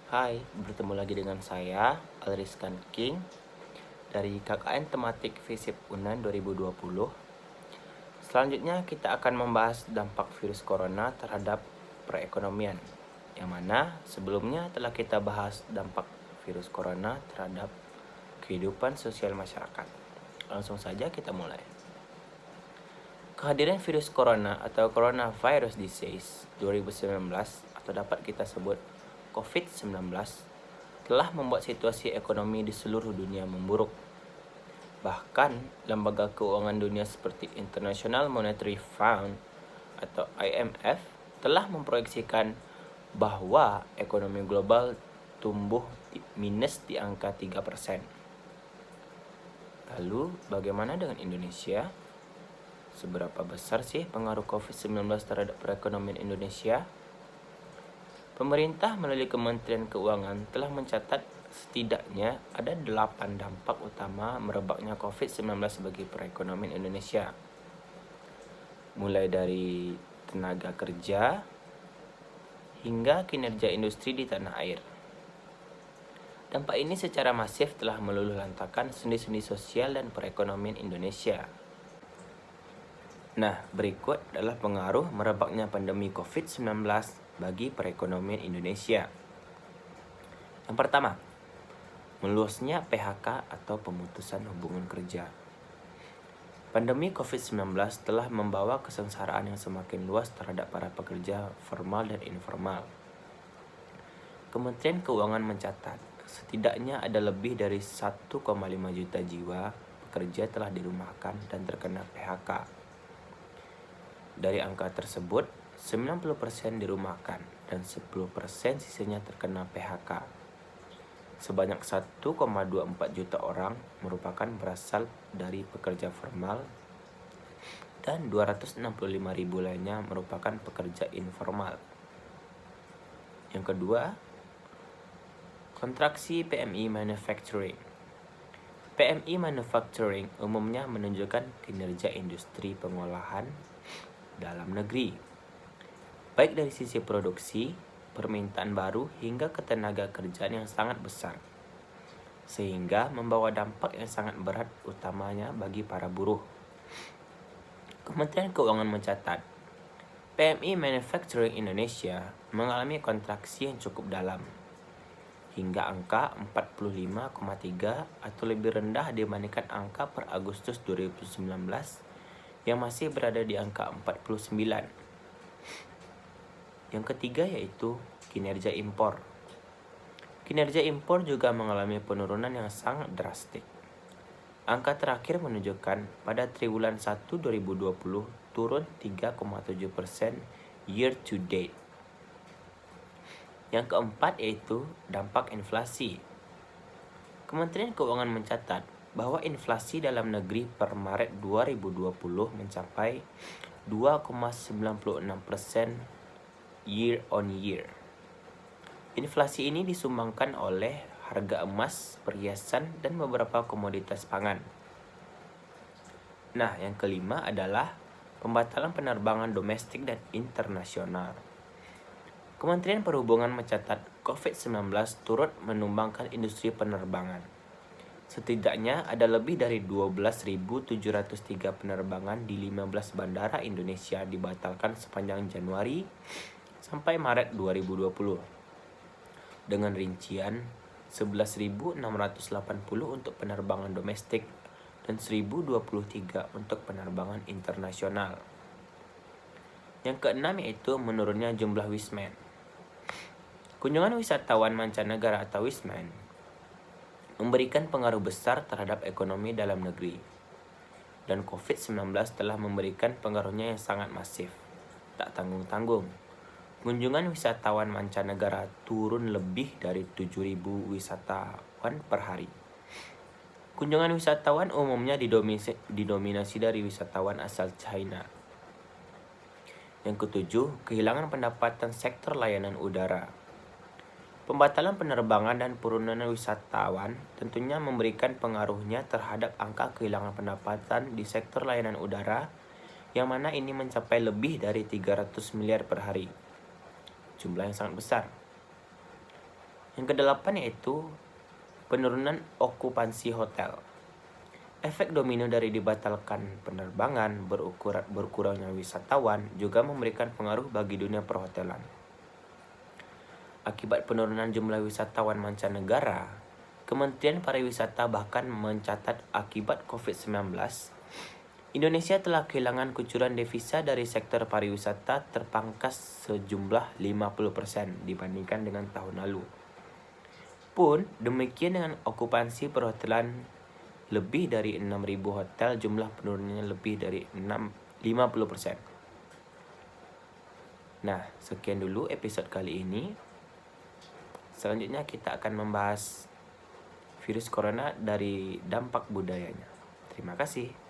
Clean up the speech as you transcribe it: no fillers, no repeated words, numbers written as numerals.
Hai, bertemu lagi dengan saya, Alriskan King, dari KKN Tematik FISIP UNAN 2020. Selanjutnya kita akan membahas dampak virus corona terhadap perekonomian, yang mana sebelumnya telah kita bahas dampak virus corona terhadap kehidupan sosial masyarakat. Langsung saja kita mulai. Kehadiran virus corona atau coronavirus disease 2019 atau dapat kita sebut COVID-19 telah membuat situasi ekonomi di seluruh dunia memburuk. Bahkan, lembaga keuangan dunia seperti International Monetary Fund atau IMF telah memproyeksikan bahwa ekonomi global tumbuh minus di angka 3%. Lalu, bagaimana dengan Indonesia? Seberapa besar sih pengaruh COVID-19 terhadap perekonomian Indonesia? Pemerintah melalui Kementerian Keuangan telah mencatat setidaknya ada 8 dampak utama merebaknya COVID-19 bagi perekonomian Indonesia. Mulai dari tenaga kerja hingga kinerja industri di tanah air. Dampak ini secara masif telah meluluhlantakkan sendi-sendi sosial dan perekonomian Indonesia. Nah, berikut adalah pengaruh merebaknya pandemi COVID-19 bagi perekonomian Indonesia. Yang pertama, meluasnya PHK atau pemutusan hubungan kerja. Pandemi COVID-19 telah membawa kesengsaraan yang semakin luas terhadap para pekerja formal dan informal. Kementerian Keuangan mencatat, setidaknya ada lebih dari 1,5 juta jiwa pekerja telah dirumahkan dan terkena PHK. Dari angka tersebut, 90% dirumahkan dan 10% sisanya terkena PHK. Sebanyak 1,24 juta orang merupakan berasal dari pekerja formal dan 265.000 lainnya merupakan pekerja informal. Yang kedua, kontraksi PMI Manufacturing. PMI Manufacturing umumnya menunjukkan kinerja industri pengolahan dalam negeri, baik dari sisi produksi, permintaan baru, hingga ketenaga kerjaan yang sangat besar, sehingga membawa dampak yang sangat berat utamanya bagi para buruh. Kementerian Keuangan mencatat, PMI Manufacturing Indonesia mengalami kontraksi yang cukup dalam, hingga angka 45,3 atau lebih rendah dibandingkan angka per Agustus 2019 yang masih berada di angka 49. Yang ketiga yaitu kinerja impor. Kinerja impor juga mengalami penurunan yang sangat drastik. Angka terakhir menunjukkan pada triwulan 1 2020 turun 3,7% year to date. Yang keempat yaitu dampak inflasi. Kementerian Keuangan mencatat bahwa inflasi dalam negeri per Maret 2020 mencapai 2,96% year on year. Inflasi ini disumbangkan oleh harga emas, perhiasan, dan beberapa komoditas pangan. Nah, yang kelima adalah pembatalan penerbangan domestik dan internasional. Kementerian Perhubungan mencatat COVID-19 turut menumbangkan industri penerbangan. Setidaknya ada lebih dari 12.703 penerbangan di 15 bandara Indonesia dibatalkan sepanjang Januari sampai Maret 2020. Dengan rincian 11.680 untuk penerbangan domestik dan 1.023 untuk penerbangan internasional. Yang keenam yaitu menurunnya jumlah wisman. Kunjungan wisatawan mancanegara atau wisman memberikan pengaruh besar terhadap ekonomi dalam negeri. Dan COVID-19 telah memberikan pengaruhnya yang sangat masif, tak tanggung-tanggung. Kunjungan wisatawan mancanegara turun lebih dari 7.000 wisatawan per hari. Kunjungan wisatawan umumnya didominasi dari wisatawan asal China. Yang ketujuh, kehilangan pendapatan sektor layanan udara. Pembatalan penerbangan dan penurunan wisatawan tentunya memberikan pengaruhnya terhadap angka kehilangan pendapatan di sektor layanan udara, yang mana ini mencapai lebih dari 300 miliar per hari. Jumlah yang sangat besar. Yang kedelapan yaitu penurunan okupansi hotel. Efek domino dari dibatalkan penerbangan, berkurangnya wisatawan juga memberikan pengaruh bagi dunia perhotelan. Akibat penurunan jumlah wisatawan mancanegara, Kementerian Pariwisata bahkan mencatat akibat COVID-19, Indonesia telah kehilangan kucuran devisa dari sektor pariwisata terpangkas sejumlah 50% dibandingkan dengan tahun lalu. Pun demikian dengan okupansi perhotelan lebih dari 6.000 hotel, jumlah penurunannya lebih dari 50%. Nah, sekian dulu episode kali ini. Selanjutnya kita akan membahas virus corona dari dampak budayanya. Terima kasih.